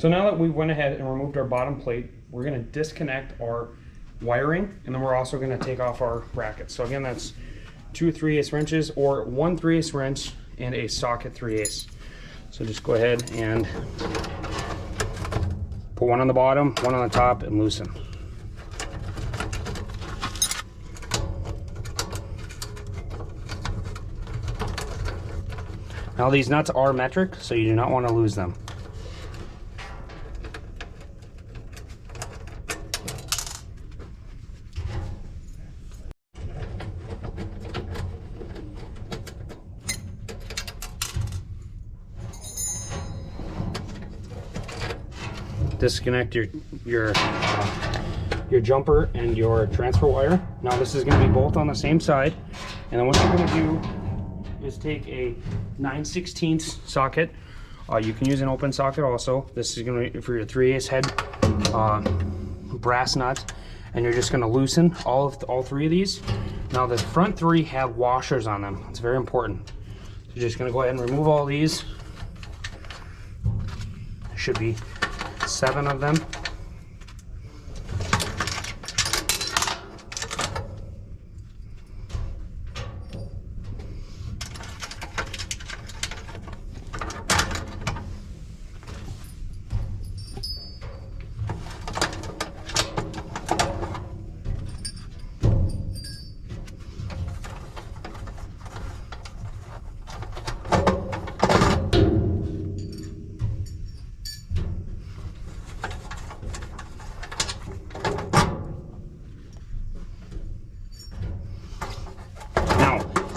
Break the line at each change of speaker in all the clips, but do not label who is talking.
So now that we went ahead and removed our bottom plate, we're going to disconnect our wiring, and then we're also going to take off our brackets. So again, that's 2 3/8 wrenches or 1 3/8 wrench and a socket 3/8. So just go ahead and put one on the bottom, one on the top, and loosen. Now these nuts are metric, so you do not want to lose them. Disconnect your jumper and your transfer wire. Now this is going to be both on the same side, and then what you're going to do is take a 9/16 socket. You can use an open socket also. This is going to be for your 3/8 head brass nuts, and you're just going to loosen all 3 of these. Now the front 3 have washers on them. It's very important. So you're just going to go ahead and remove all these. There should be 7 of them.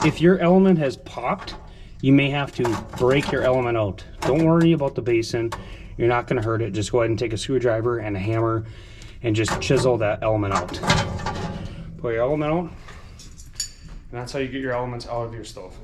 If your element has popped, you may have to break your element out. Don't worry about the basin. You're not going to hurt it. Just go ahead and take a screwdriver and a hammer and just chisel that element out. Pull your element out, and that's how you get your elements out of your stove.